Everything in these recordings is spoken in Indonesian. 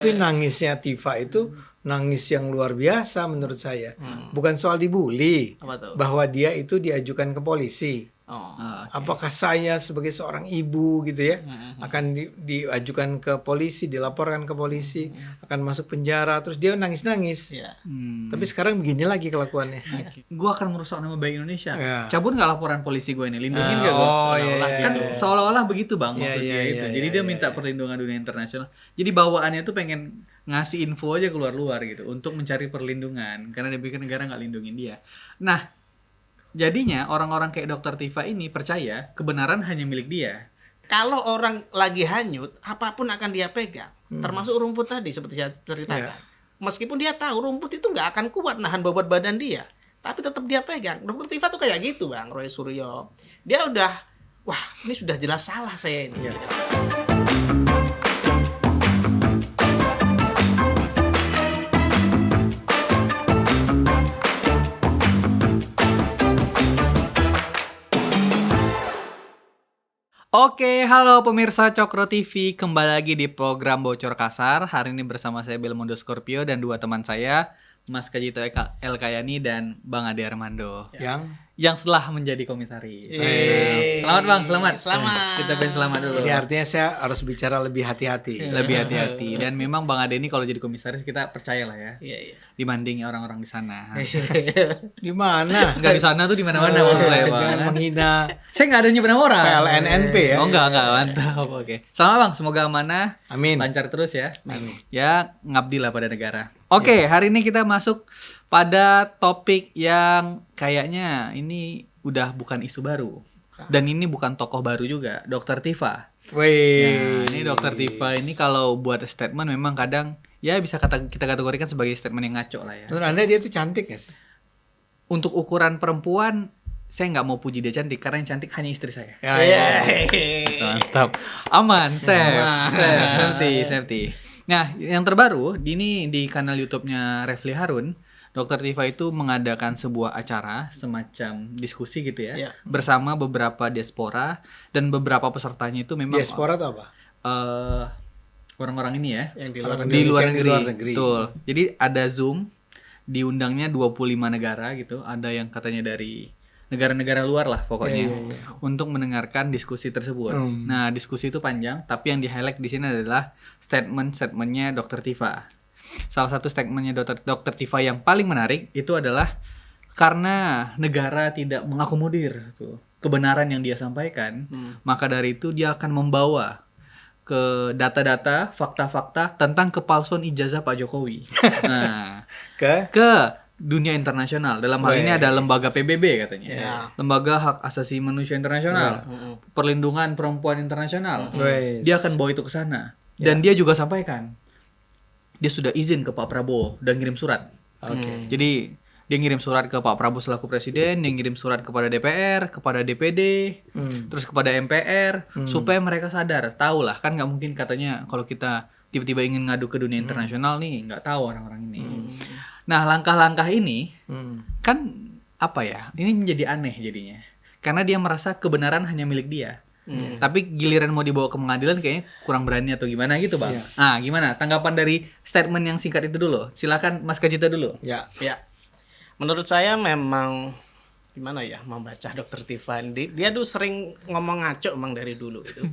Tapi nangisnya Tifa itu nangis yang luar biasa menurut saya. Bukan soal dibully, Apa tuh? bahwa dia itu diajukan ke polisi. Oh. Apakah saya sebagai seorang ibu gitu ya akan diajukan ke polisi, dilaporkan ke polisi, akan masuk penjara, terus dia nangis-nangis. Iya. Tapi sekarang begini lagi kelakuannya. Gue akan merusak nama baik Indonesia. Ya. Cabut nggak laporan polisi gue ini, lindungin nggak gue? Oh, Seolah-olah iya, Kan iya. seolah-olah begitu bang Iya, maksud iya, dia iya, itu. iya, Jadi dia iya, minta iya. perlindungan dunia internasional. Jadi bawaannya tuh pengen ngasih info aja keluar-luar gitu untuk mencari perlindungan karena dia pikir negara nggak lindungin dia. Nah, jadinya orang-orang kayak Dokter Tifa ini percaya kebenaran hanya milik dia. Kalau orang lagi hanyut, apapun akan dia pegang. Termasuk rumput tadi seperti saya ceritakan. Meskipun dia tahu rumput itu nggak akan kuat nahan bobot badan dia, tapi tetap dia pegang. Dokter Tifa tuh kayak gitu, Bang Roy Suryo. Dia udah, wah ini sudah jelas salah saya ini. Oke, halo pemirsa Cokro TV, kembali lagi di program Bocor Kasar. Hari ini bersama saya Belmondo Scorpio dan dua teman saya, Mas Kajito Elkayani dan Bang Ade Armando. Yang telah menjadi komisaris. Selamat Bang, selamat. Selamat. Kita pengen selamat dulu. Ini artinya saya harus bicara lebih hati-hati. Lebih hati-hati. Dan memang Bang Ade ini kalau jadi komisaris kita percayalah ya. Iya. Dibanding orang-orang di sana. Di mana? Enggak di sana tuh di mana-mana maksud saya, Bang. Jangan menghina Saya nggak ada nyebut nama orang. PLNNP ya. Oh enggak, mantap. Oke. Selamat Bang, semoga amanah. Amin. Lancar terus ya. Ya, ngabdi lah pada negara. Oke, hari ini kita masuk pada topik yang kayaknya ini udah bukan isu baru. Dan ini bukan tokoh baru juga, Dokter Tifa. Wih. Nah, ini Dokter Tifa ini kalau buat statement memang kadang ya bisa kita kategorikan sebagai statement yang ngaco lah ya. Menurut Anda dia tuh cantik gak sih? Untuk ukuran perempuan, saya nggak mau puji dia cantik karena yang cantik hanya istri saya. Ya. Mantap. Aman, safety. Nah, yang terbaru ini di kanal YouTube-nya Refli Harun, Dokter Tifa itu mengadakan sebuah acara semacam diskusi gitu ya, Iya. bersama beberapa diaspora dan beberapa pesertanya itu memang Diaspora tuh apa? orang-orang ini ya, Yang di luar Orang di luar Indonesia yang di negeri. luar negeri. Betul. Jadi ada Zoom, diundangnya 25 negara gitu, ada yang katanya dari negara-negara luar lah pokoknya untuk mendengarkan diskusi tersebut. Nah, diskusi itu panjang, tapi yang di-highlight di sini adalah statement-statementnya Dokter Tifa. Salah satu statementnya Dokter Tifa yang paling menarik itu adalah karena negara tidak mengakomodir tuh kebenaran yang dia sampaikan, maka dari itu dia akan membawa ke data-data, fakta-fakta tentang kepalsuan ijazah Pak Jokowi. Nah, ke dunia internasional. Dalam hal ini ada lembaga PBB katanya. Lembaga Hak Asasi Manusia Internasional. Perlindungan Perempuan Internasional. Dia akan bawa itu ke sana. Dan dia juga sampaikan dia sudah izin ke Pak Prabowo dan ngirim surat. Jadi dia ngirim surat ke Pak Prabowo selaku presiden, dia ngirim surat kepada DPR, kepada DPD, terus kepada MPR supaya mereka sadar. Tahu lah, kan nggak mungkin katanya kalau kita tiba-tiba ingin ngadu ke dunia internasional nih, nggak tahu orang-orang ini. Nah, langkah-langkah ini kan apa ya? Ini menjadi aneh jadinya. Karena dia merasa kebenaran hanya milik dia. Tapi giliran mau dibawa ke pengadilan kayaknya kurang berani atau gimana gitu, Bang. Nah, gimana? Tanggapan dari statement yang singkat itu dulu. Silakan Mas Kajita dulu. Ya. Menurut saya memang gimana ya membaca Dokter Tifa. Dia tuh sering ngomong ngaco emang dari dulu itu.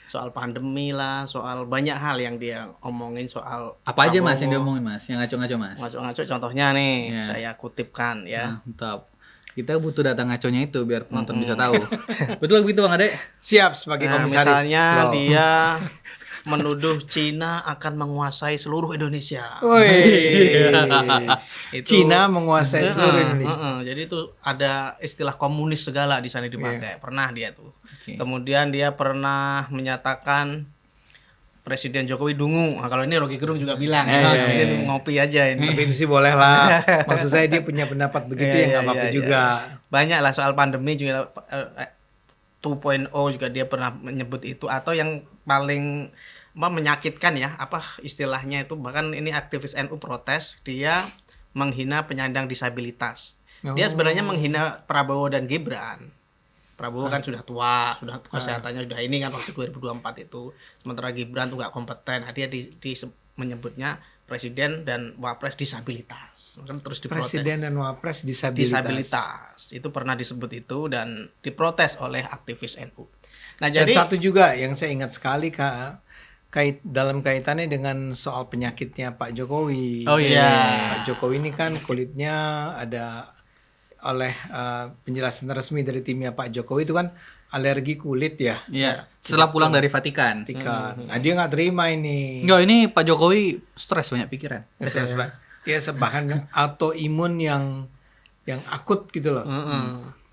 Soal pandemi lah, soal banyak hal yang dia omongin soal Apa aja Prabowo. Mas yang diomongin Mas? Yang ngaco-ngaco Mas? Ngaco-ngaco contohnya nih, saya kutipkan ya. Mantap. Kita butuh data ngaconya itu biar penonton bisa tahu. Betul begitu Bang Ade? Siap sebagai komisaris. Misalnya dia menuduh Cina akan menguasai seluruh Indonesia. Itu, Cina menguasai seluruh Indonesia. Jadi itu ada istilah komunis segala di sana dipakai. Pernah dia tuh. Kemudian dia pernah menyatakan Presiden Jokowi dungu. Nah, kalau ini Rocky Gerung juga bilang, mungkin ngopi aja ini. Tapi itu sih boleh lah. Maksud saya dia punya pendapat begitu ya nggak apa-apa juga. Banyak lah soal pandemi juga 2.0 juga dia pernah menyebut itu, atau yang paling menyakitkan ya, apa istilahnya itu, bahkan ini aktivis NU protes, dia menghina penyandang disabilitas. Dia sebenarnya menghina Prabowo dan Gibran. Prabowo kan sudah tua, sudah kesehatannya sudah ini kan waktu 2024 itu. Sementara Gibran tuh nggak kompeten. Nah, dia menyebutnya presiden dan wapres disabilitas. Kan terus diprotes. Presiden dan wapres disabilitas. Itu pernah disebut itu dan diprotes oleh aktivis NU. Nah, Dan jadi satu juga yang saya ingat sekali dalam kaitannya dengan soal penyakitnya Pak Jokowi. Oh iya. Pak Jokowi ini kan kulitnya ada oleh penjelasan resmi dari timnya Pak Jokowi itu kan alergi kulit ya. Iya. Setelah pulang dari Vatikan. Nah dia nggak terima ini. Enggak, ini Pak Jokowi stres, banyak pikiran. Dia bahkan autoimun yang akut gitu loh.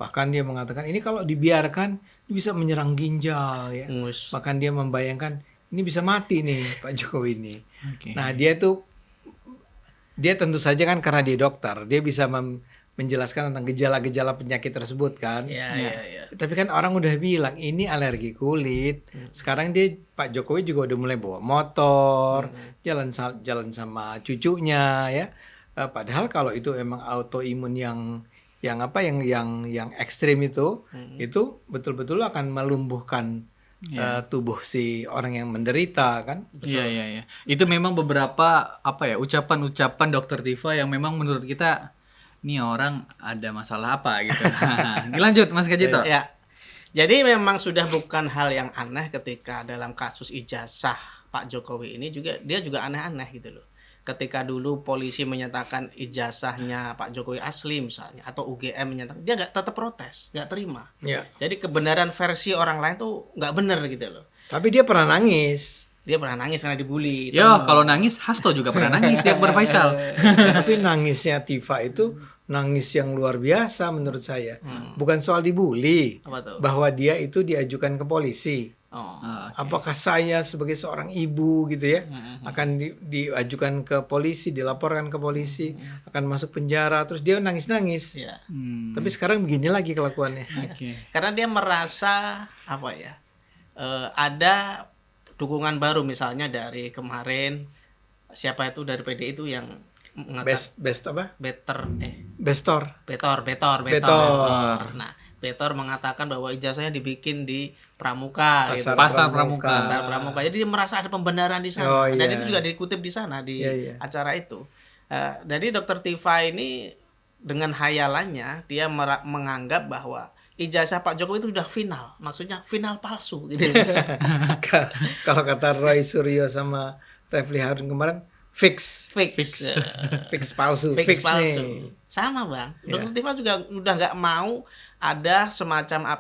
Bahkan dia mengatakan ini kalau dibiarkan bisa menyerang ginjal ya. Bahkan dia membayangkan ini bisa mati nih Pak Jokowi ini. Oke. Nah dia tentu saja kan karena dia dokter, dia bisa menjelaskan tentang gejala-gejala penyakit tersebut kan. Iya. Tapi kan orang udah bilang ini alergi kulit. Sekarang Pak Jokowi juga udah mulai bawa motor, jalan sama cucunya ya. Padahal kalau itu emang autoimun yang ekstrim itu betul-betul akan melumpuhkan tubuh si orang yang menderita kan. Iya. Itu memang beberapa ucapan-ucapan Dokter Tifa yang memang menurut kita ini orang ada masalah apa gitu. Lanjut Mas Kajito. Ya. Jadi memang sudah bukan hal yang aneh ketika dalam kasus ijazah Pak Jokowi ini dia juga aneh-aneh gitu loh. Ketika dulu polisi menyatakan ijazahnya Pak Jokowi asli misalnya atau UGM menyatakan, dia tetap protes, nggak terima. Ya. Jadi kebenaran versi orang lain tuh nggak benar gitu loh. Tapi dia pernah nangis. Dia pernah nangis karena dibully. Kalau nangis Hasto juga pernah nangis di Akbar Faisal. Tapi nangisnya Tifa itu nangis yang luar biasa menurut saya. Bukan soal dibully, Apa tuh? bahwa dia itu diajukan ke polisi. Apakah saya sebagai seorang ibu gitu ya akan diajukan ke polisi, dilaporkan ke polisi, akan masuk penjara, terus dia nangis-nangis. Ya. Tapi sekarang begini lagi kelakuannya. Karena dia merasa ada dukungan baru misalnya dari kemarin siapa itu dari PDI itu yang mengatakan Bestor. Betor. Nah, Betor mengatakan bahwa ijazahnya dibikin di Pramuka, Pasar Pramuka. Pasar Pramuka. Jadi dia merasa ada pembenaran di sana. Dan itu juga dikutip di sana di acara itu. Jadi Dokter Tifa ini dengan hayalannya dia menganggap bahwa ijazah Pak Jokowi itu sudah final, maksudnya final palsu gitu. Kalau kata Roy Suryo sama Refli Harun kemarin fix palsu. Fix palsu. Nih. Sama Bang. Dokter Tifa juga udah nggak mau ada semacam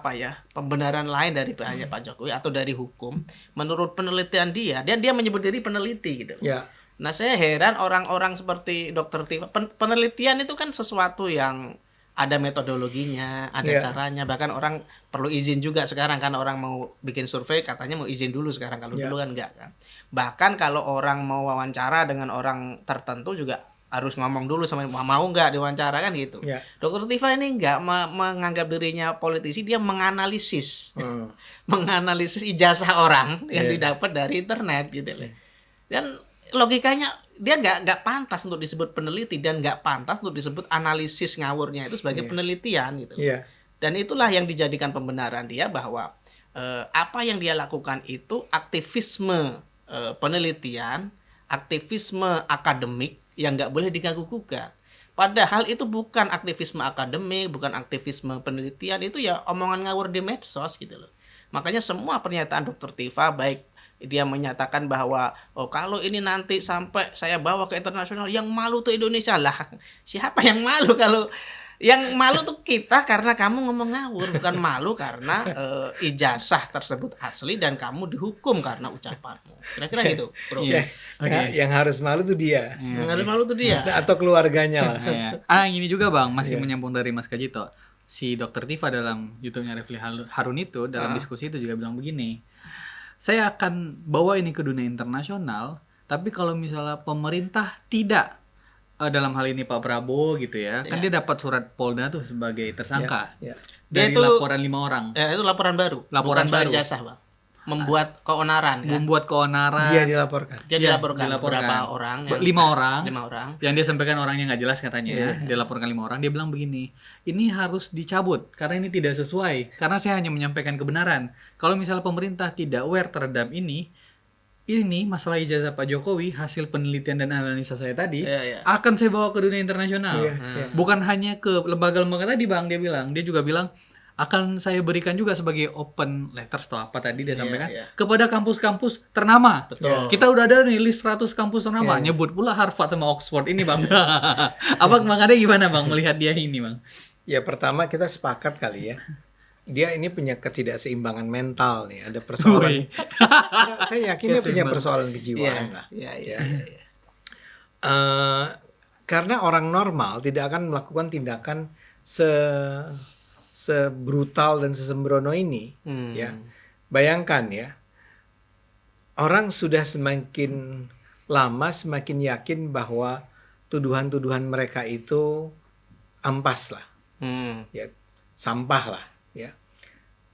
pembenaran lain dari pihaknya Pak Jokowi atau dari hukum. Menurut penelitian dia menyebut diri peneliti gitu. Ya. Nah saya heran orang-orang seperti Dokter Tifa. Penelitian itu kan sesuatu yang ada metodologinya, ada caranya, bahkan orang perlu izin juga sekarang kan orang mau bikin survei katanya mau izin dulu sekarang, kalau dulu kan enggak kan. Bahkan kalau orang mau wawancara dengan orang tertentu juga harus ngomong dulu sama mau enggak diwawancara kan gitu. Dokter Tifa ini enggak menganggap dirinya politisi, dia menganalisis menganalisis ijazah orang yang didapat dari internet gitu loh. Dan logikanya dia nggak pantas untuk disebut peneliti dan nggak pantas untuk disebut analisis ngawurnya itu sebagai penelitian gitu. Dan itulah yang dijadikan pembenaran dia bahwa apa yang dia lakukan itu aktivisme penelitian, aktivisme akademik yang nggak boleh diganggu-gugat. Padahal itu bukan aktivisme akademik, bukan aktivisme penelitian, itu ya omongan ngawur di medsos gitu loh. Makanya semua pernyataan Dokter Tifa baik dia menyatakan bahwa kalau ini nanti sampai saya bawa ke internasional yang malu tuh Indonesia lah. Siapa yang malu? Kalau yang malu tuh kita karena kamu ngomong ngawur, bukan malu karena ijazah tersebut asli dan kamu dihukum karena ucapanmu. Kira-kira gitu, Bro. Yang harus malu tuh dia. Yang harus malu tuh dia atau keluarganya lah. Ini juga Bang, masih menyambung dari Mas Kajito. Si Dokter Tifa dalam YouTube-nya Refli Harun itu dalam diskusi itu juga bilang begini. Saya akan bawa ini ke dunia internasional, tapi kalau misalnya pemerintah tidak, dalam hal ini Pak Prabowo gitu ya, kan dia dapat surat Polda tuh sebagai tersangka dari laporan 5 orang. Itu laporan baru. Laporan bukan baru. Ijazah, Bang. Membuat keonaran kan? Membuat keonaran. Dia dilaporkan. Berapa orang? 5 orang. 5 orang. Yang dia sampaikan orangnya nggak jelas katanya ya. Dia laporkan 5 orang. Dia bilang begini, ini harus dicabut karena ini tidak sesuai. Karena saya hanya menyampaikan kebenaran. Kalau misalnya pemerintah tidak aware terhadap ini, ini masalah ijazah Pak Jokowi hasil penelitian dan analisa saya tadi Iya. akan saya bawa ke dunia internasional. Iya. Bukan hanya ke lembaga-lembaga tadi Bang, dia juga bilang akan saya berikan juga sebagai open letter atau apa tadi dia sampaikan kepada kampus-kampus ternama. Betul. Kita udah ada nih list 100 kampus ternama, nyebut pula Harvard sama Oxford ini Bang. Abang Bang Ade gimana Bang melihat dia ini Bang? Ya pertama kita sepakat kali ya. Dia ini punya ketidakseimbangan mental nih, ada persoalan. Ya, saya yakin dia punya persoalan kejiwaan lah. Iya. Karena orang normal tidak akan melakukan tindakan sebrutal dan sesembrono ini. Ya, bayangkan ya, orang sudah semakin lama semakin yakin bahwa tuduhan-tuduhan mereka itu ampas lah, ya, sampah lah. Ya,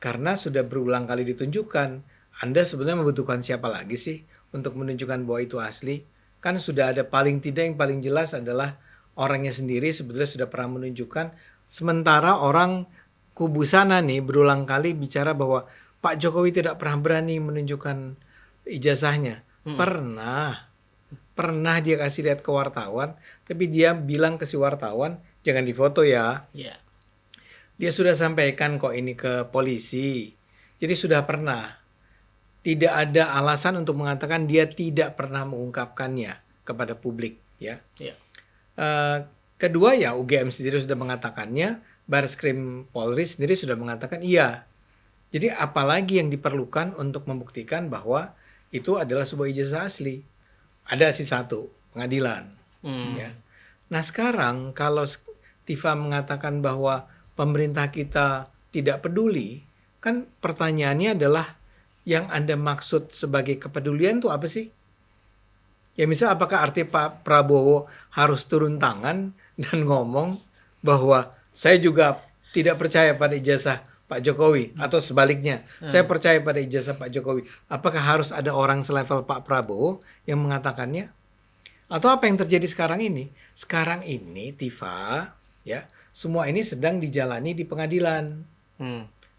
karena sudah berulang kali ditunjukkan, Anda sebenarnya membutuhkan siapa lagi sih untuk menunjukkan bahwa itu asli? Kan sudah ada paling tidak yang paling jelas adalah orangnya sendiri sebetulnya sudah pernah menunjukkan. Sementara orang kubu sana nih berulang kali bicara bahwa Pak Jokowi tidak pernah berani menunjukkan ijazahnya. Pernah dia kasih lihat ke wartawan, tapi dia bilang ke si wartawan jangan difoto ya. Iya. Dia sudah sampaikan kok ini ke polisi. Jadi sudah pernah. Tidak ada alasan untuk mengatakan dia tidak pernah mengungkapkannya kepada publik. Ya. Iya. Kedua ya UGM sendiri sudah mengatakannya. Bareskrim Polri sendiri sudah mengatakan iya. Jadi apalagi yang diperlukan untuk membuktikan bahwa itu adalah sebuah ijazah asli. Ada sih satu, pengadilan. Ya. Nah sekarang kalau Tifa mengatakan bahwa pemerintah kita tidak peduli, kan pertanyaannya adalah yang Anda maksud sebagai kepedulian itu apa sih? Ya misal apakah arti Pak Prabowo harus turun tangan dan ngomong bahwa saya juga tidak percaya pada ijazah Pak Jokowi atau sebaliknya, saya percaya pada ijazah Pak Jokowi. Apakah harus ada orang selevel Pak Prabowo yang mengatakannya? Atau apa yang terjadi sekarang ini? Sekarang ini Tifa, ya, semua ini sedang dijalani di pengadilan.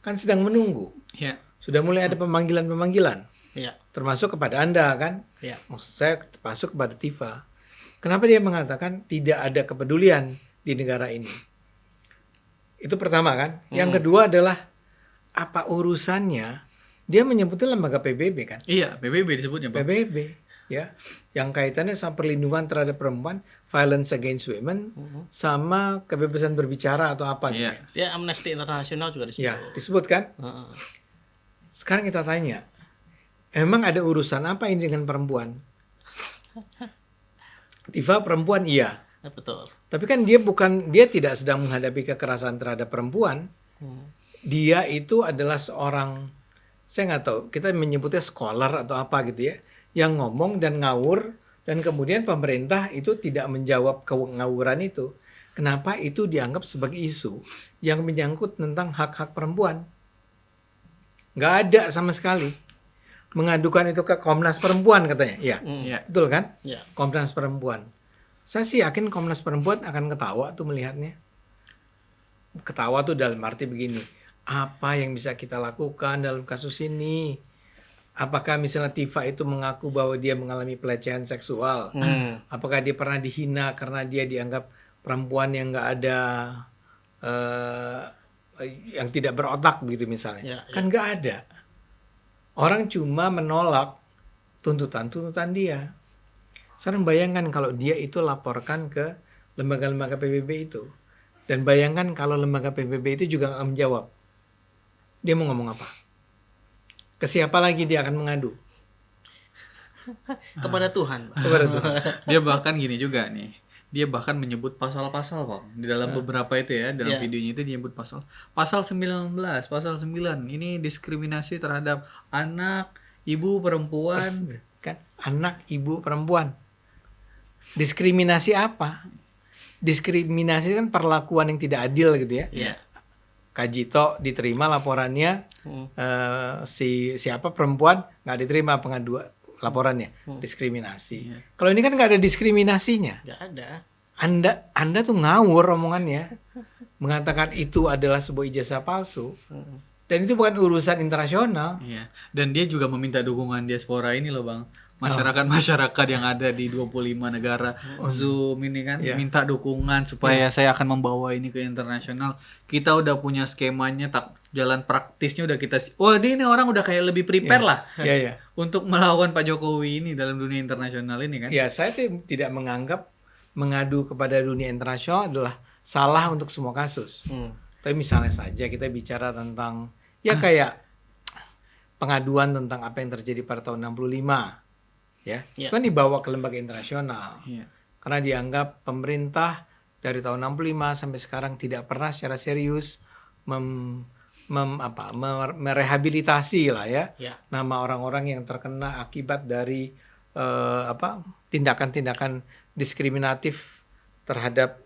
Kan sedang menunggu. Ya. Sudah mulai ada pemanggilan-pemanggilan. Iya. Termasuk kepada Anda kan? Iya. Maksud saya termasuk kepada Tifa. Kenapa dia mengatakan tidak ada kepedulian di negara ini? Itu pertama kan. Yang kedua adalah apa urusannya? Dia menyebutnya lembaga PBB kan? Iya, PBB disebutnya Bang. PBB ya, yang kaitannya sama perlindungan terhadap perempuan, violence against women, sama kebebasan berbicara atau apa gitu. Iya. Dia Amnesty International juga disebut. Ya, disebut kan? Sekarang kita tanya, emang ada urusan apa ini dengan perempuan? Tifa perempuan iya. Betul. Tapi kan dia tidak sedang menghadapi kekerasan terhadap perempuan. Dia itu adalah seorang, saya nggak tahu, kita menyebutnya scholar atau apa gitu ya, yang ngomong dan ngawur, dan kemudian pemerintah itu tidak menjawab kengawuran itu. Kenapa itu dianggap sebagai isu yang menyangkut tentang hak-hak perempuan? Nggak ada sama sekali. Mengadukan itu ke Komnas Perempuan katanya. Ya, betul kan? Ya. Komnas Perempuan. Saya sih yakin Komnas Perempuan akan ketawa tuh melihatnya. Ketawa tuh dalam arti begini, apa yang bisa kita lakukan dalam kasus ini? Apakah misalnya Tifa itu mengaku bahwa dia mengalami pelecehan seksual? Apakah dia pernah dihina karena dia dianggap perempuan yang nggak ada, yang tidak berotak begitu misalnya? Kan nggak ada. Orang cuma menolak tuntutan-tuntutan dia. Sekarang bayangkan kalau dia itu laporkan ke lembaga-lembaga PBB itu. Dan bayangkan kalau lembaga PBB itu juga nggak menjawab. Dia mau ngomong apa? Ke siapa lagi dia akan mengadu? Kepada Tuhan. Kepada Tuhan. Dia bahkan gini juga nih. Dia bahkan menyebut pasal-pasal Bang. Di dalam beberapa itu ya, dalam videonya itu dia nyebut pasal. Pasal 19, pasal 9. Ini diskriminasi terhadap anak, ibu, perempuan. Kan anak, ibu, perempuan. Diskriminasi apa? Diskriminasi kan perlakuan yang tidak adil gitu ya. Iya. Kak Jito diterima laporannya, siapa perempuan nggak diterima pengaduan laporannya, diskriminasi. Kalau ini kan nggak ada diskriminasinya. Nggak ada. Anda tuh ngawur omongannya, mengatakan itu adalah sebuah ijazah palsu. Dan itu bukan urusan internasional. Iya. Dan dia juga meminta dukungan diaspora ini loh Bang. Masyarakat yang ada di 25 negara Zoom ini kan minta dukungan supaya saya akan membawa ini ke internasional. Kita udah punya skemanya, jalan praktisnya udah kita. Ini orang udah kayak lebih prepare lah. Untuk melawan Pak Jokowi ini dalam dunia internasional ini kan. Ya, saya tidak menganggap mengadu kepada dunia internasional adalah salah untuk semua kasus. Tapi misalnya saja kita bicara tentang kayak pengaduan tentang apa yang terjadi pada tahun 65. Itu kan dibawa ke lembaga internasional. Karena dianggap pemerintah dari tahun 65 sampai sekarang tidak pernah secara serius merehabilitasi lah nama orang-orang yang terkena akibat dari tindakan-tindakan diskriminatif terhadap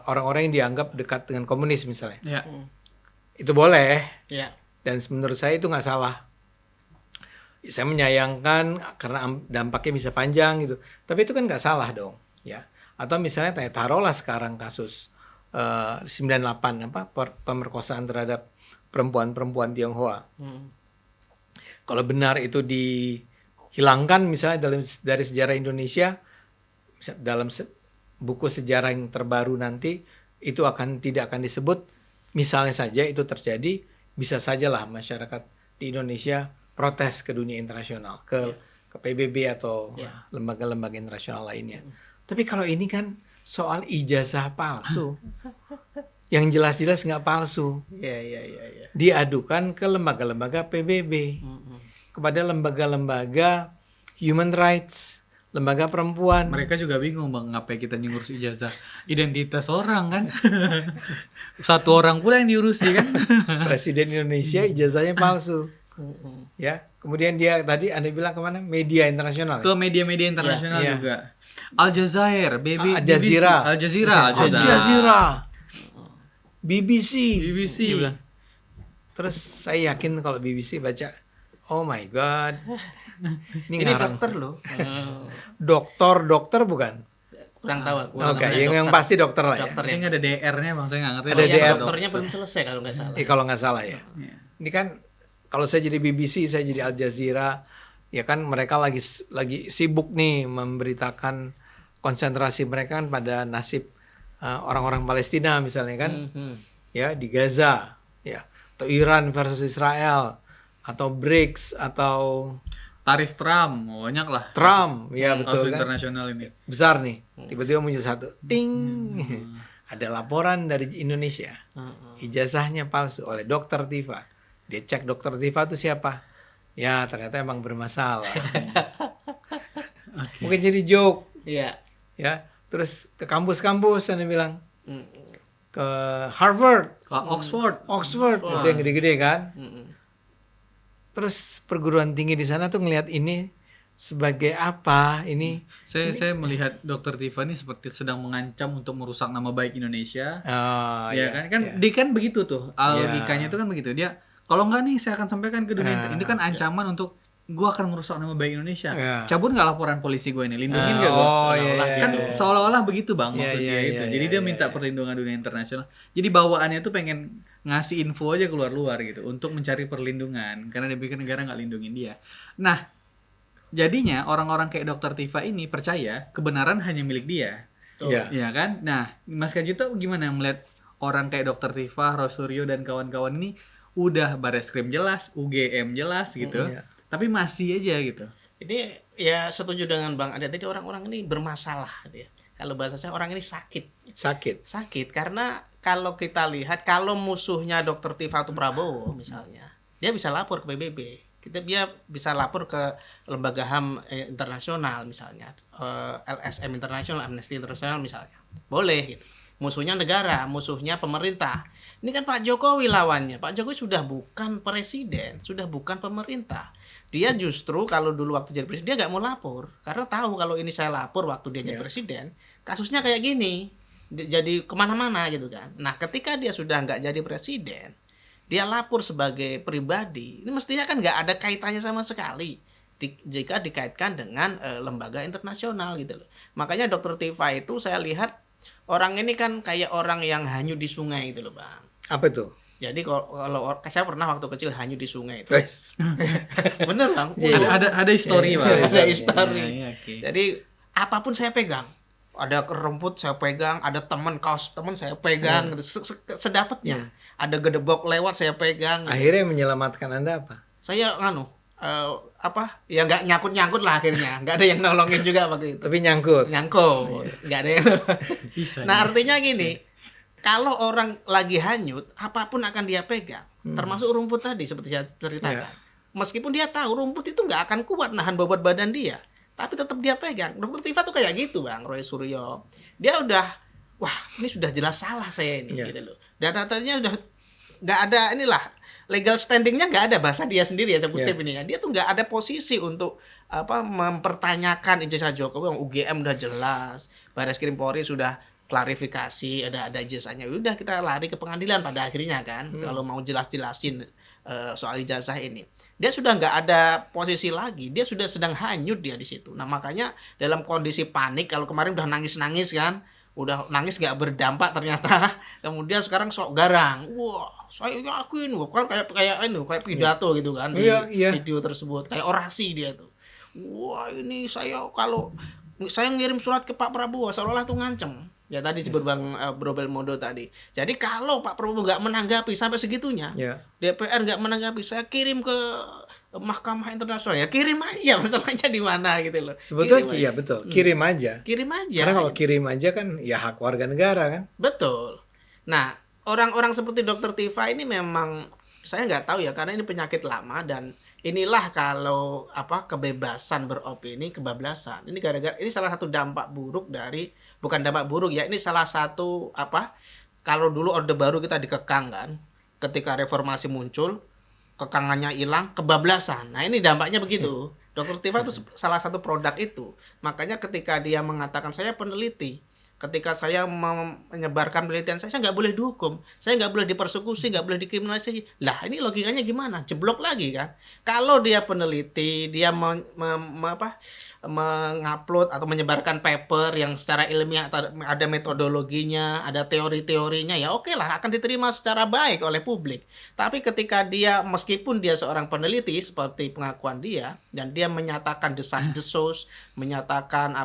orang-orang yang dianggap dekat dengan komunis misalnya. Itu boleh. Dan menurut saya itu nggak salah. Saya menyayangkan karena dampaknya bisa panjang gitu. Tapi itu kan nggak salah dong, Atau misalnya taruhlah sekarang kasus 98 pemerkosaan terhadap perempuan Tionghoa. Kalau benar itu dihilangkan misalnya dari sejarah Indonesia, dalam buku sejarah yang terbaru nanti itu tidak akan disebut. Misalnya saja itu terjadi, bisa sajalah masyarakat di Indonesia protes ke dunia internasional, ke PBB atau lembaga-lembaga internasional lainnya. Tapi kalau ini kan soal ijazah palsu, yang jelas-jelas nggak palsu, diadukan ke lembaga-lembaga PBB, kepada lembaga-lembaga human rights, lembaga perempuan. Mereka juga bingung Bang, ngapain kita ngurus ijazah identitas orang kan? Satu orang pula yang diurusi kan? Presiden Indonesia ijazahnya palsu. Kemudian dia tadi Anda bilang kemana? Media internasional. Ke media-media internasional juga. Al Jazeera, Al Jazeera, BBC. Terus saya yakin kalau BBC baca, oh my god, ini dokter loh. Dokter bukan? Kurang tahu. Yang pasti dokter lah dokter Ini ada DR-nya Bang, saya nggak ngerti. Ada DR. Dokternya belum selesai kalau nggak salah. Kalau nggak salah ya. Ini kan kalau saya jadi BBC, saya jadi Al Jazeera, kan mereka lagi sibuk nih memberitakan konsentrasi mereka kan pada nasib orang-orang Palestina misalnya kan, di Gaza, atau Iran versus Israel, atau BRICS, atau tarif Trump, banyak lah. Trump, betul kan. Internasional ini besar nih, tiba-tiba muncul satu, ting, ada laporan dari Indonesia, ijazahnya palsu oleh Dr. Tifa. Dia cek Dr. Tifa itu siapa? Ya ternyata emang bermasalah. Mungkin jadi joke. Terus ke kampus-kampus Anda bilang. Ke Harvard, ke Oxford itu yang gede-gede kan. Terus perguruan tinggi di sana tuh ngelihat ini sebagai apa ini? Saya melihat Dr. Tifa ini seperti sedang mengancam untuk merusak nama baik Indonesia. Dia kan begitu tuh. Logikanya itu kan begitu. Dia kalau enggak nih saya akan sampaikan ke dunia. Ini kan ancaman untuk gue akan merusak nama baik Indonesia. Cabut nggak laporan polisi gue ini, lindungin nggak gue? Kan seolah-olah begitu Bang maksud dia itu. Jadi dia minta perlindungan dunia internasional. Jadi bawaannya tuh pengen ngasih info aja keluar-luar gitu untuk mencari perlindungan karena dia pikir negara nggak lindungin dia. Nah, jadinya orang-orang kayak Dr. Tifa ini percaya kebenaran hanya milik dia. Iya kan? Nah, Mas Kajito gimana melihat orang kayak Dr. Tifa, Rosuryo dan kawan-kawan ini udah Bareskrim jelas, UGM jelas gitu. Tapi masih aja gitu. Ini setuju dengan Bang Ade tadi, orang-orang ini bermasalah gitu ya. Kalau bahasa saya orang ini sakit karena kalau kita lihat kalau musuhnya Dr. Tifa atau Prabowo misalnya, dia bisa lapor ke PBB. Dia bisa lapor ke lembaga HAM internasional misalnya, LSM internasional, Amnesty International misalnya. Boleh gitu. Musuhnya negara, musuhnya pemerintah. Ini kan Pak Jokowi lawannya. Pak Jokowi sudah bukan presiden, sudah bukan pemerintah. Dia justru kalau dulu waktu jadi presiden dia nggak mau lapor karena tahu kalau ini saya lapor waktu dia jadi presiden, kasusnya kayak gini, jadi kemana-mana gitu kan. Nah, ketika dia sudah nggak jadi presiden, dia lapor sebagai pribadi. Ini mestinya kan nggak ada kaitannya sama sekali jika dikaitkan dengan lembaga internasional gitu loh. Makanya Dr. Tifa itu saya lihat orang ini kan kayak orang yang hanyut di sungai itu loh Bang. Apa itu? Jadi kalau saya pernah waktu kecil hanyut di sungai itu. Guys. Bener Bang. Ada histori Bang. Ada histori. Iya, oke. Jadi apapun saya pegang. Ada rumput saya pegang, ada kaos teman saya pegang, sedapatnya. Ada gedebok lewat saya pegang. Akhirnya yang menyelamatkan Anda apa? Saya ya nggak nyangkut lah akhirnya, nggak ada yang nolongin juga waktu itu. Tapi nyangkut. Nggak ada yang Bisa. Nah artinya gini, kalau orang lagi hanyut, apapun akan dia pegang, termasuk rumput tadi seperti saya ceritakan. Meskipun dia tahu rumput itu nggak akan kuat nahan bobot badan dia, tapi tetap dia pegang. Dokter Tifa tuh kayak gitu Bang Roy Suryo. Dia udah, wah ini sudah jelas salah saya ini gitu loh. Dan datanya udah nggak ada legal standingnya nggak ada, bahasa dia sendiri ya kutip ini ya. Dia tuh nggak ada posisi untuk mempertanyakan ijazah Jokowi. Yang UGM udah jelas, Barreskrim Polri sudah klarifikasi, ada ijazahnya. Udah kita lari ke pengadilan pada akhirnya kan. Kalau mau jelasin soal ijazah ini, dia sudah nggak ada posisi lagi. Dia sudah sedang hanyut dia di situ. Nah makanya dalam kondisi panik, kalau kemarin udah nangis kan. Udah nangis gak berdampak ternyata, kemudian sekarang sok garang. Wah, saya yakin, kan kayak pidato gitu kan di video tersebut, kayak orasi dia tuh. Wah, ini kalau saya ngirim surat ke Pak Prabowo seolah-olah tuh ngancem. Ya tadi disebut Bang Brobel Mondo tadi. Jadi kalau Pak Prabowo nggak menanggapi sampai segitunya, DPR nggak menanggapi, saya kirim ke Mahkamah Internasional. Ya kirim aja, masalahnya di mana gitu loh. Sebetulnya iya betul, kirim aja. Kirim aja. Karena kalau kirim aja kan ya hak warga negara kan. Betul. Nah, orang-orang seperti Dokter Tifa ini memang saya nggak tahu ya, karena ini penyakit lama dan inilah kalau kebebasan beropini kebablasan. Ini gara-gara ini salah satu dampak buruk dari, bukan dampak buruk ya, ini salah satu kalau dulu Orde Baru kita dikekang kan, ketika reformasi muncul kekangannya hilang, kebablasan. Nah ini dampaknya begitu. Dokter Tifa itu salah satu produk itu. Makanya ketika dia mengatakan saya peneliti, ketika saya menyebarkan penelitian saya nggak boleh dihukum, saya nggak boleh dipersekusi, nggak boleh dikriminalisasi. Lah ini logikanya gimana? Jeblok lagi kan? Kalau dia peneliti, dia mengupload atau menyebarkan paper yang secara ilmiah ada metodologinya, ada teori-teorinya, ya oke lah akan diterima secara baik oleh publik. Tapi ketika dia meskipun dia seorang peneliti seperti pengakuan dia dan dia menyatakan desas-desus, menyatakan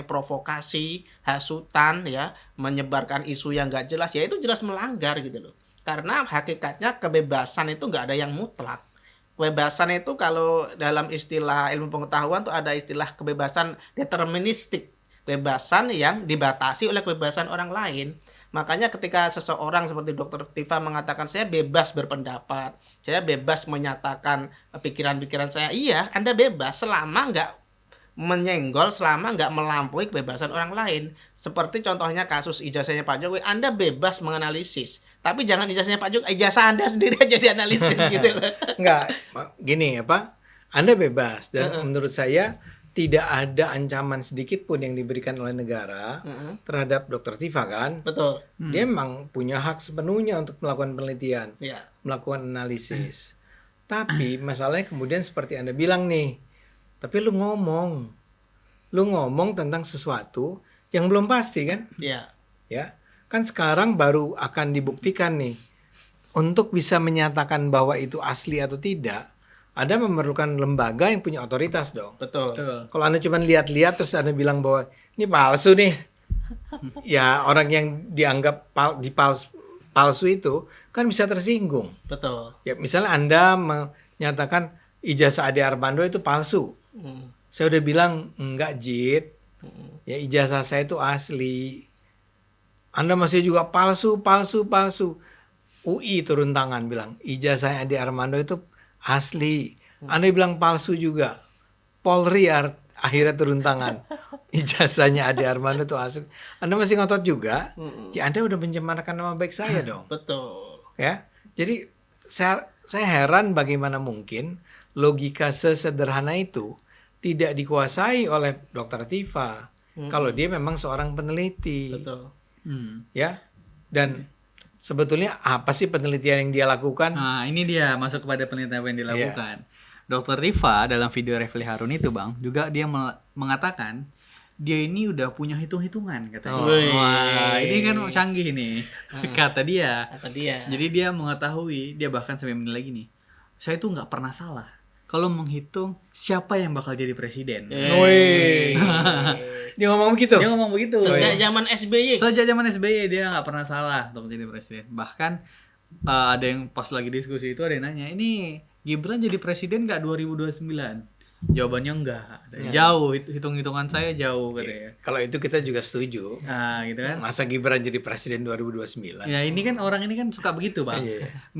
provokasi, hasutan ya, menyebarkan isu yang nggak jelas, ya itu jelas melanggar gitu loh. Karena hakikatnya kebebasan itu nggak ada yang mutlak. Kebebasan itu kalau dalam istilah ilmu pengetahuan tuh ada istilah kebebasan deterministik, kebebasan yang dibatasi oleh kebebasan orang lain. Makanya ketika seseorang seperti Dokter Tifa mengatakan saya bebas berpendapat, saya bebas menyatakan pikiran-pikiran saya, iya Anda bebas selama nggak menyenggol, selama nggak melampaui kebebasan orang lain. Seperti contohnya kasus ijazahnya Pak Jokowi, Anda bebas menganalisis, tapi jangan ijazahnya Pak Jokowi, ijazah Anda sendiri aja dianalisis gitu loh. Enggak, gini Anda bebas dan menurut saya tidak ada ancaman sedikit pun yang diberikan oleh negara terhadap Dokter Tifa kan. Betul. Dia memang punya hak sepenuhnya untuk melakukan penelitian, melakukan analisis. Tapi masalahnya kemudian seperti Anda bilang nih, tapi lu ngomong tentang sesuatu yang belum pasti kan? Iya. Ya, kan sekarang baru akan dibuktikan nih. Untuk bisa menyatakan bahwa itu asli atau tidak, Anda memerlukan lembaga yang punya otoritas dong. Betul. Kalau Anda cuma lihat-lihat terus Anda bilang bahwa ini palsu nih, ya orang yang dianggap palsu itu kan bisa tersinggung. Betul. Ya misalnya Anda menyatakan ijazah Ade Armando itu palsu. Saya udah bilang enggak Jit, ya ijazah saya itu asli. Anda masih juga palsu. UI turun tangan bilang ijazah Ade Armando itu asli. Anda bilang palsu juga. Polri akhirnya turun tangan. Ijazahnya Ade Armando itu asli. Anda masih ngotot juga. Ya Anda udah mencemarkan nama baik saya dong. Betul. Ya. Jadi saya heran bagaimana mungkin logika sesederhana itu tidak dikuasai oleh Dokter Tifa kalau dia memang seorang peneliti. Betul. Ya. Dan sebetulnya apa sih penelitian yang dia lakukan? Nah, ini dia masuk kepada penelitian yang dilakukan. Dokter Tifa dalam video Refli Harun itu, Bang, juga dia mengatakan dia ini udah punya hitung-hitungan katanya. Wah, Ini kan canggih nih. Kata dia. Jadi dia mengetahui, dia bahkan sampai menilai gini. Saya tuh nggak pernah salah kalau menghitung siapa yang bakal jadi presiden. Wih. Dia ngomong begitu. Dia ngomong begitu. Sejak zaman SBY. Sejak zaman SBY dia nggak pernah salah untuk jadi presiden. Bahkan ada yang pas lagi diskusi itu ada yang nanya, ini Gibran jadi presiden nggak 2029? Jawabannya enggak. Jauh, hitung-hitungan saya jauh katanya. Kalau itu kita juga setuju. Nah, gitu kan. Masa Gibran jadi presiden 2029? Ya ini kan orang ini kan suka begitu, Bang.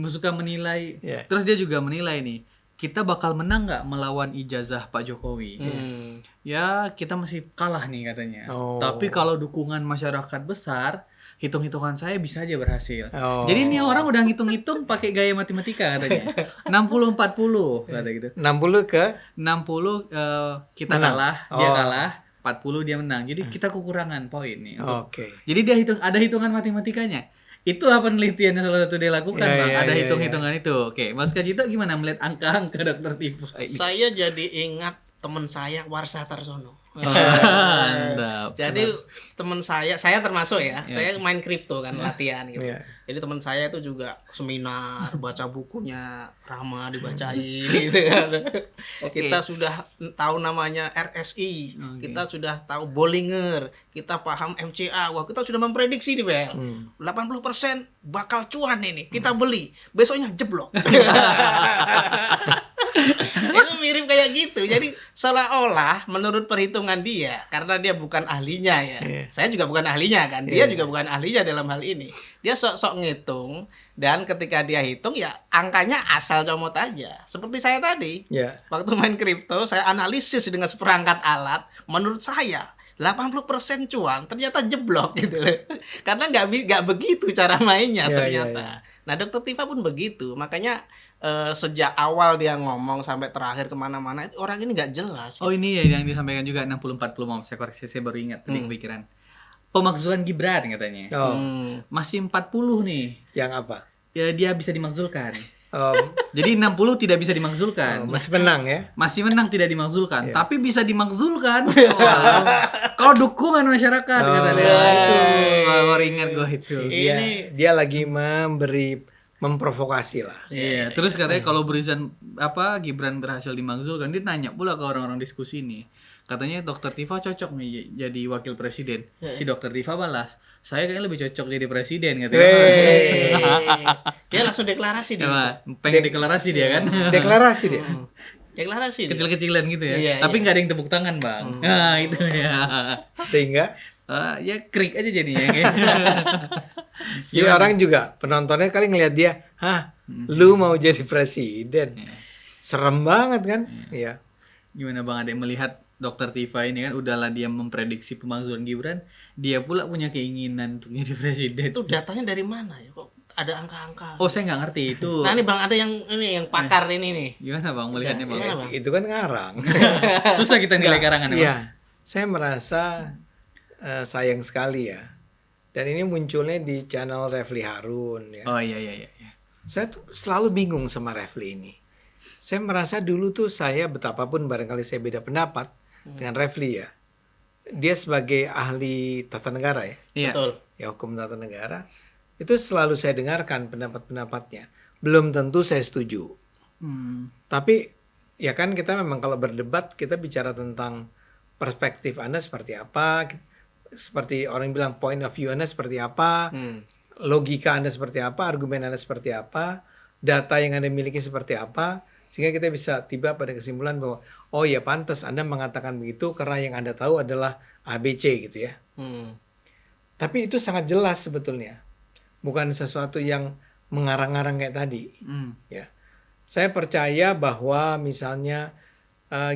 Suka menilai. Terus dia juga menilai nih, kita bakal menang nggak melawan ijazah Pak Jokowi? Ya kita masih kalah nih katanya. Tapi kalau dukungan masyarakat besar, hitung-hitungan saya bisa aja berhasil. Jadi ini orang udah ngitung-ngitung pakai gaya matematika katanya. 60-40 kata gitu. 60 ke 60 kita menang. kalah, dia kalah, 40 dia menang. Jadi kita kekurangan poin nih. Oke. Jadi dia ada hitungan matematikanya. Itulah penelitian yang salah satu dia lakukan, Bang. Ada hitung-hitungan itu. Oke, Mas Kajito gimana melihat angka-angka Dokter Tifa ini? Saya jadi ingat teman saya Warsa Tarsono. Mantap. Jadi teman saya termasuk ya, saya main kripto kan, latihan gitu. Jadi teman saya itu juga seminar, baca bukunya Rama dibacain gitu kan. Kita sudah tahu namanya RSI, kita sudah tahu Bollinger, kita paham MCA. Wah, kita sudah memprediksi nih, Bel. 80% bakal cuan ini. Kita beli, besoknya jeblok. Itu mirip kayak gitu. Jadi seolah-olah menurut perhitungan dia, karena dia bukan ahlinya ya. Saya juga bukan ahlinya kan. Dia juga bukan ahlinya dalam hal ini. Dia sok-sok ngitung, dan ketika dia hitung ya angkanya asal comot aja. Seperti saya tadi. Waktu main kripto, saya analisis dengan seperangkat alat. Menurut saya 80% cuan, ternyata jeblok gitu loh. Karena nggak begitu cara mainnya ternyata. Nah, Dokter Tifa pun begitu. Makanya sejak awal dia ngomong sampai terakhir kemana-mana, orang ini nggak jelas. Oh, ini ya yang disampaikan juga 60-40, mau saya koreksi, saya baru ingat tadi kepikiran. Pemakzulan Gibran katanya. Masih 40 nih. Yang apa? Ya, dia bisa dimakzulkan. Jadi 60 tidak bisa dimakzulkan. Masih menang ya? Masih menang tidak dimakzulkan, tapi bisa dimakzulkan. Kalau dukungan masyarakat kata dia. Itu baru ingat gua itu. Dia lagi memprovokasi lah. Iya, terus katanya kalau barisan Gibran berhasil dimakzulkan, dia nanya pula ke orang-orang diskusi ini. Katanya Dokter Tifa cocok nih jadi wakil presiden. Si Dokter Tifa balas, saya kayaknya lebih cocok jadi presiden katanya. Dia langsung deklarasi dia. Pengen deklarasi dia kan? Deklarasi dia. Deklarasi. Kecil-kecilan gitu ya. Tapi nggak ada yang tepuk tangan, Bang. Nah, itu ya. Sehingga ya krik aja jadinya. Jadi orang juga penontonnya kali ngelihat dia, lu mau jadi presiden, serem banget kan? Iya. Gimana Bang Ade melihat Dokter Tifa ini kan udahlah dia memprediksi pemakzulan Gibran, dia pula punya keinginan untuk jadi presiden. Itu datanya dari mana ya? Kok ada angka-angka? Oh, saya nggak ngerti itu. Nah, ini Bang ada yang pakar ini nih. Gimana Bang melihatnya Bang? Itu kan ngarang. Susah kita nilai karangan. Iya. Saya merasa sayang sekali ya. Dan ini munculnya di channel Refli Harun ya. Oh iya. Saya tuh selalu bingung sama Refli ini. Saya merasa dulu tuh saya betapapun barangkali saya beda pendapat dengan Refli ya. Dia sebagai ahli tata negara ya. Iya. Betul. Ya, hukum tata negara. Itu selalu saya dengarkan pendapat-pendapatnya. Belum tentu saya setuju. Tapi ya kan kita memang kalau berdebat kita bicara tentang perspektif Anda seperti apa, seperti orang bilang point of view Anda seperti apa, logika Anda seperti apa, argumen Anda seperti apa, data yang Anda miliki seperti apa, sehingga kita bisa tiba pada kesimpulan bahwa oh ya pantas Anda mengatakan begitu karena yang Anda tahu adalah ABC gitu ya. Tapi itu sangat jelas sebetulnya, bukan sesuatu yang mengarang-arang kayak tadi. Ya, saya percaya bahwa misalnya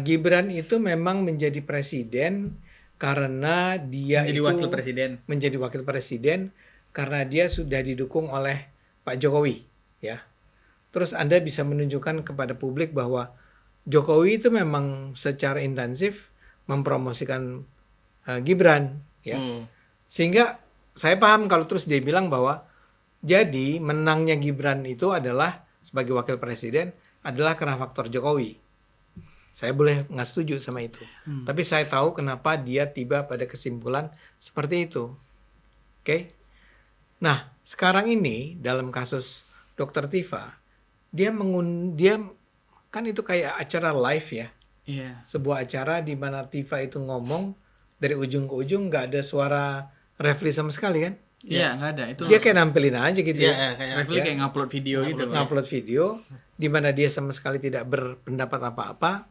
Gibran itu memang menjadi presiden karena dia menjadi wakil presiden karena dia sudah didukung oleh Pak Jokowi, ya. Terus Anda bisa menunjukkan kepada publik bahwa Jokowi itu memang secara intensif mempromosikan Gibran, ya. Sehingga saya paham kalau terus dia bilang bahwa jadi menangnya Gibran itu adalah sebagai wakil presiden adalah karena faktor Jokowi. Saya boleh nggak setuju sama itu. Tapi saya tahu kenapa dia tiba pada kesimpulan seperti itu. Oke? Nah, sekarang ini dalam kasus Dr. Tifa, dia kan itu kayak acara live ya. Iya. Sebuah acara di mana Tifa itu ngomong dari ujung ke ujung, nggak ada suara Refli sama sekali kan? Iya, nggak ada. Itu Dia kayak nampilin aja gitu ya. Refli kayak ngupload video gitu. Ngupload video di mana dia sama sekali tidak berpendapat apa-apa.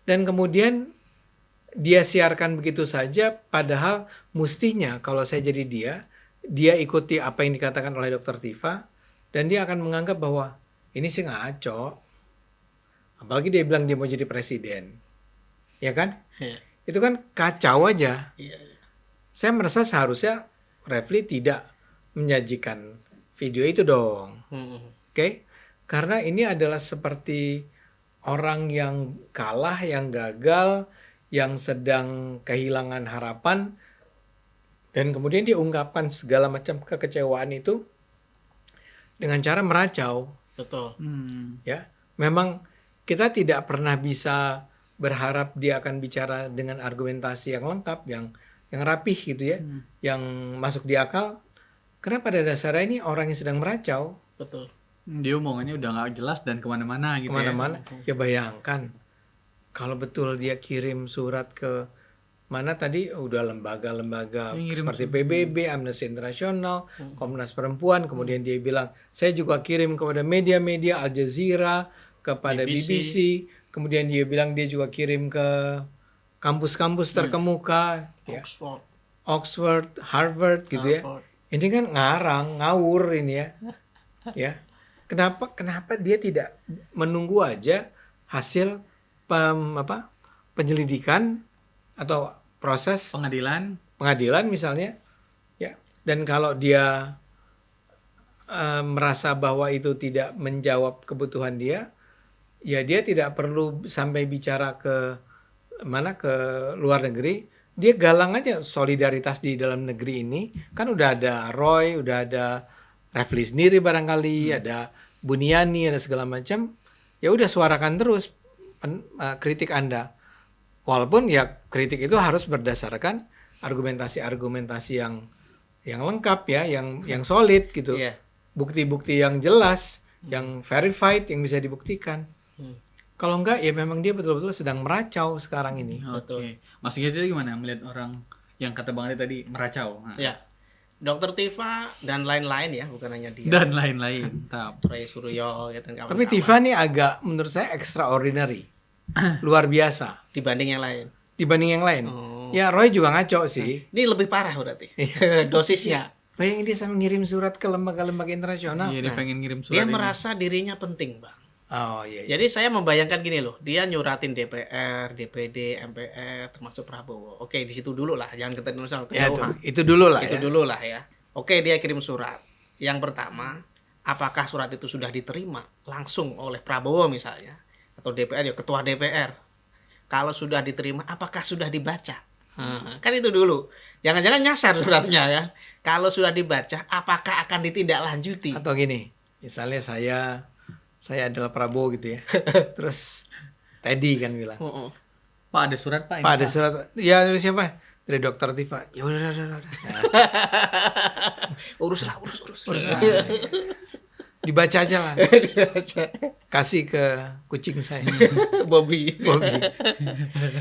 Dan kemudian dia siarkan begitu saja, padahal mestinya kalau saya jadi dia ikuti apa yang dikatakan oleh Dr. Tifa, dan dia akan menganggap bahwa ini sih ngaco. Apalagi dia bilang dia mau jadi presiden. Ya kan? Iya. Itu kan kacau aja. Iya. Saya merasa seharusnya Refli tidak menyajikan video itu dong. Oke? Karena ini adalah seperti orang yang kalah, yang gagal, yang sedang kehilangan harapan, dan kemudian dia ungkapkan segala macam kekecewaan itu dengan cara meracau. Betul. Ya, memang kita tidak pernah bisa berharap dia akan bicara dengan argumentasi yang lengkap, yang rapih gitu ya, yang masuk di akal. Karena pada dasarnya ini orang yang sedang meracau. Betul. Dia omongannya udah nggak jelas dan kemana-mana gitu. Kemana-mana. Ya bayangkan kalau betul dia kirim surat ke mana tadi, udah lembaga-lembaga seperti PBB, Amnesty International, Komnas Perempuan, kemudian dia bilang saya juga kirim kepada media-media Al Jazeera, kepada BBC, kemudian dia bilang dia juga kirim ke kampus-kampus terkemuka, ya. Oxford, Harvard gitu ya. Ini kan ngarang, ngawur ini ya. Ya. Kenapa dia tidak menunggu aja hasil penyelidikan atau proses pengadilan misalnya, ya. Dan kalau dia merasa bahwa itu tidak menjawab kebutuhan dia, ya dia tidak perlu sampai bicara ke luar negeri. Dia galang aja solidaritas di dalam negeri ini. Kan udah ada Roy, udah ada Refli sendiri barangkali, ada Buniani, ada segala macam. Ya udah suarakan terus kritik Anda. Walaupun ya kritik itu harus berdasarkan argumentasi-argumentasi yang lengkap ya, yang solid gitu. Yeah. Bukti-bukti yang jelas, yang verified, yang bisa dibuktikan. Kalau enggak ya memang dia betul-betul sedang meracau sekarang ini. Oke. Mas Giti itu gimana melihat orang yang kata Bang Ade tadi meracau? Ya. Dr. Tifa dan lain-lain ya, bukan hanya dia. Dan lain-lain. Roy Suryo ya, dan kawan-kawan. Tapi Tifa nih agak menurut saya extraordinary. Luar biasa dibanding yang lain. Ya Roy juga ngaco sih. Ini lebih parah berarti. Dosisnya. Bayangin dia sampai ngirim surat ke lembaga-lembaga internasional. Iya, dia pengen ngirim surat. Dia merasa dirinya penting, Bang. Oh iya. Jadi saya membayangkan gini loh, dia nyuratin DPR, DPD, MPR, termasuk Prabowo. Oke, di situ dulu lah, jangan kejauhan. Ya, itu dulu lah. Itu dulu lah ya. Oke, dia kirim surat. Yang pertama, apakah surat itu sudah diterima langsung oleh Prabowo misalnya, atau DPR ya ketua DPR? Kalau sudah diterima, apakah sudah dibaca? Kan itu dulu. Jangan-jangan nyasar suratnya ya. Kalau sudah dibaca, apakah akan ditindaklanjuti? Atau gini, misalnya saya adalah Prabowo gitu ya. Terus Teddy kan bilang, Pak ada surat Pak. Pak ada surat. Ya dari siapa? Dari Dr. Tifa. Ya udah. Nah. urus. Dibaca aja lah. Kasih ke kucing saya. Bobby.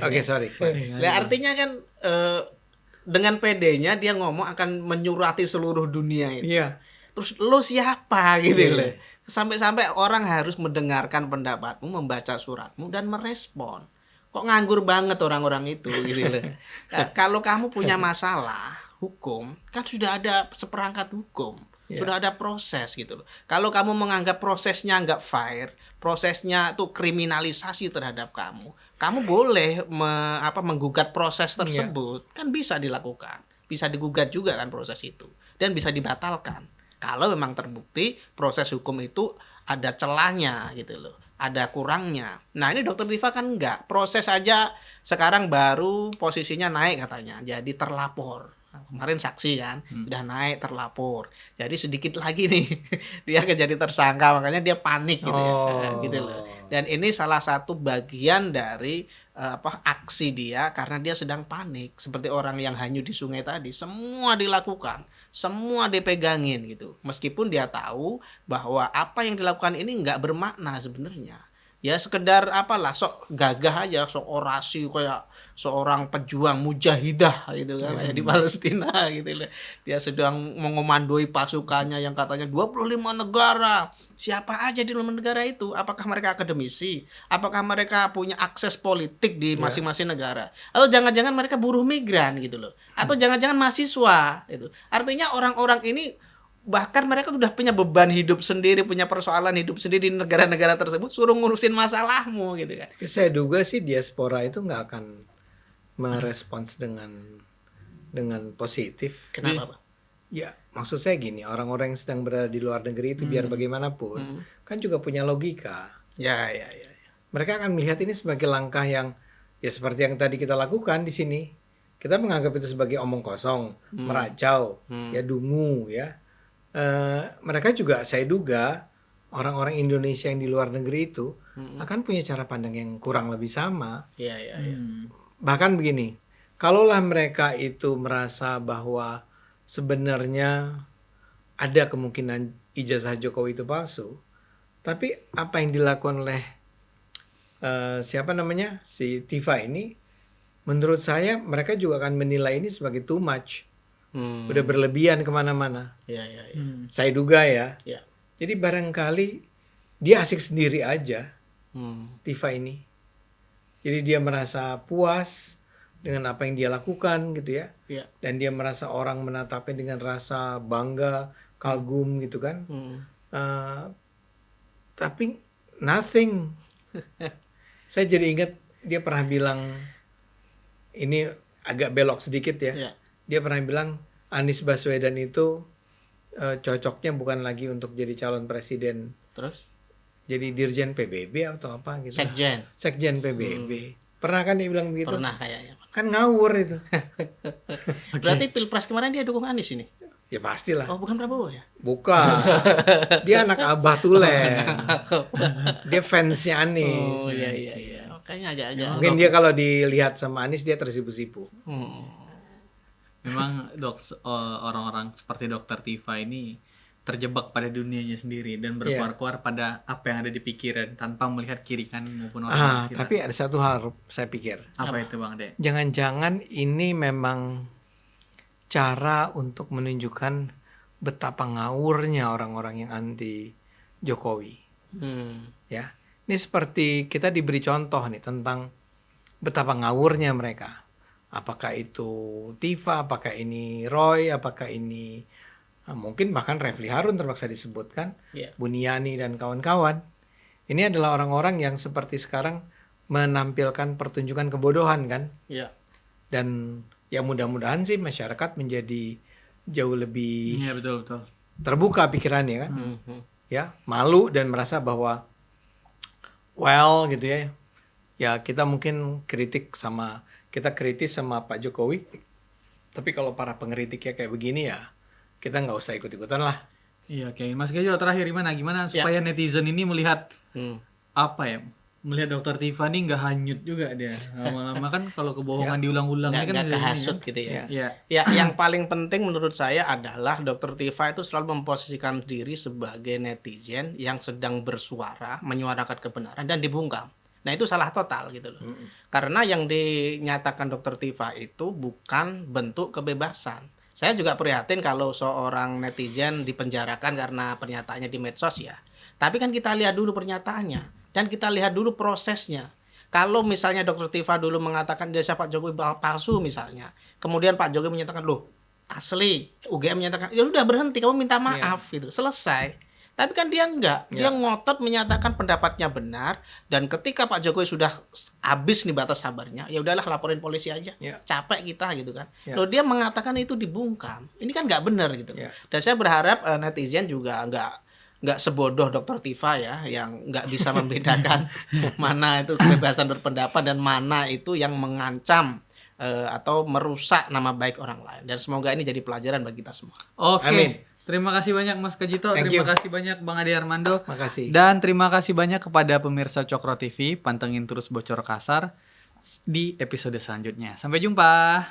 Oke, sorry. Nah, artinya kan dengan PD-nya dia ngomong akan menyurati seluruh dunia ini. Iya. Terus lo siapa gitu loh. Sampai-sampai orang harus mendengarkan pendapatmu, membaca suratmu dan merespon. Kok nganggur banget orang-orang itu gitu loh. Nah, kalau kamu punya masalah hukum, kan sudah ada seperangkat hukum. Sudah ada proses gitu loh. Kalau kamu menganggap prosesnya nggak fair, prosesnya tuh kriminalisasi terhadap kamu boleh menggugat proses tersebut. Kan bisa dilakukan. Bisa digugat juga kan proses itu. Dan bisa dibatalkan. Kalau memang terbukti proses hukum itu ada celahnya gitu loh. Ada kurangnya. Nah ini Dr. Tifa kan enggak. Proses aja sekarang baru posisinya naik katanya. Jadi terlapor. Kemarin saksi kan, sudah naik terlapor. Jadi sedikit lagi nih dia akan jadi tersangka, makanya dia panik gitu ya. Gitu loh. Dan ini salah satu bagian dari aksi dia karena dia sedang panik. Seperti orang yang hanyut di sungai tadi, semua dilakukan, semua dipegangin gitu. Meskipun dia tahu bahwa apa yang dilakukan ini nggak bermakna sebenarnya. Ya sekedar apalah, sok gagah aja, sok orasi kayak seorang pejuang mujahidah gitu kan, kayak di Palestina gitu loh. Dia sedang mengomandoi pasukannya yang katanya 25 negara. Siapa aja di dalam negara itu? Apakah mereka akademisi? Apakah mereka punya akses politik di masing-masing negara? Atau jangan-jangan mereka buruh migran gitu loh. Atau jangan-jangan mahasiswa gitu. Artinya orang-orang ini bahkan mereka sudah punya beban hidup sendiri, punya persoalan hidup sendiri di negara-negara tersebut, suruh ngurusin masalahmu gitu kan. Saya duga sih diaspora itu nggak akan merespons dengan positif. Kenapa, Pak? Ya, maksud saya gini, orang-orang yang sedang berada di luar negeri itu biar bagaimanapun kan juga punya logika. Ya. Mereka akan melihat ini sebagai langkah yang ya seperti yang tadi kita lakukan di sini. Kita menganggap itu sebagai omong kosong, meracau, ya dungu ya. Mereka juga saya duga orang-orang Indonesia yang di luar negeri itu akan punya cara pandang yang kurang lebih sama. Ya. Bahkan begini, kalaulah mereka itu merasa bahwa sebenarnya ada kemungkinan ijazah Jokowi itu palsu, tapi apa yang dilakukan oleh si Tifa ini, menurut saya mereka juga akan menilai ini sebagai too much. Udah berlebihan kemana-mana. Ya. Saya duga ya. Ya. Jadi barangkali dia asik sendiri aja, Tifa ini. Jadi dia merasa puas dengan apa yang dia lakukan gitu ya. Ya. Dan dia merasa orang menatapnya dengan rasa bangga, kagum gitu kan. Tapi nothing. Saya jadi ingat dia pernah bilang, ini agak belok sedikit ya. Ya. Dia pernah bilang Anies Baswedan itu cocoknya bukan lagi untuk jadi calon presiden. Terus? Jadi dirjen PBB atau apa gitu. Sekjen PBB. Pernah kan dia bilang begitu? Pernah kayaknya. Kan ngawur itu. Berarti Pilpres kemarin dia dukung Anies ini? Ya pastilah. Oh, bukan Prabowo ya? Bukan. Dia anak Abah Tulen. Dia fansnya Anies. Oh iya. Kayaknya agak-agak. Mungkin dia kalau dilihat sama Anies dia tersipu-sipu. Memang orang-orang seperti Dokter Tifa ini terjebak pada dunianya sendiri dan berkuar-kuar pada apa yang ada di pikiran tanpa melihat kiri kanan maupun orang sekitar. Tapi ada satu hal saya pikir. Apa itu Bang De? Jangan-jangan ini memang cara untuk menunjukkan betapa ngawurnya orang-orang yang anti Jokowi. Ya, ini seperti kita diberi contoh nih tentang betapa ngawurnya mereka. Apakah itu Tifa, apakah ini Roy, apakah ini mungkin bahkan Refli Harun terpaksa disebutkan, Buniani dan kawan-kawan. Ini adalah orang-orang yang seperti sekarang menampilkan pertunjukan kebodohan kan. Dan ya mudah-mudahan sih masyarakat menjadi jauh lebih betul. terbuka pikirannya kan. Ya, malu dan merasa bahwa gitu ya. Ya kita mungkin kita kritis sama Pak Jokowi, tapi kalau para pengkritiknya kayak begini ya kita nggak usah ikut-ikutan lah. Iya, oke. Mas Gejo terakhir gimana supaya netizen ini melihat melihat Dokter Tifa ini nggak hanyut juga dia. Lama-lama kan kalau kebohongan diulang-ulang ini kan nggak kehasut gitu ya. Ya, yang paling penting menurut saya adalah Dokter Tifa itu selalu memposisikan diri sebagai netizen yang sedang bersuara, menyuarakan kebenaran dan dibungkam. Nah itu salah total gitu loh. Karena yang dinyatakan Dokter Tifa itu bukan bentuk kebebasan. Saya juga prihatin kalau seorang netizen dipenjarakan karena pernyataannya di medsos ya. Tapi kan kita lihat dulu pernyataannya dan kita lihat dulu prosesnya. Kalau misalnya Dokter Tifa dulu mengatakan jasa Pak Jokowi palsu misalnya, kemudian Pak Jokowi menyatakan loh asli, UGM menyatakan ya udah berhenti, kamu minta maaf gitu, selesai. Tapi kan dia enggak, dia ngotot menyatakan pendapatnya benar, dan ketika Pak Jokowi sudah habis nih batas sabarnya, ya udahlah laporin polisi aja, capek kita gitu kan. Loh dia mengatakan itu dibungkam, ini kan nggak benar gitu. Dan saya berharap netizen juga nggak sebodoh Dokter Tifa ya, yang nggak bisa membedakan mana itu kebebasan berpendapat dan mana itu yang mengancam atau merusak nama baik orang lain. Dan semoga ini jadi pelajaran bagi kita semua. Oke. Amin. Terima kasih banyak Mas Kajito, Thank terima you. kasih banyak Bang Ade Armando. Makasih. Dan terima kasih banyak kepada pemirsa Cokro TV, pantengin terus Bocor Kasar di episode selanjutnya. Sampai jumpa.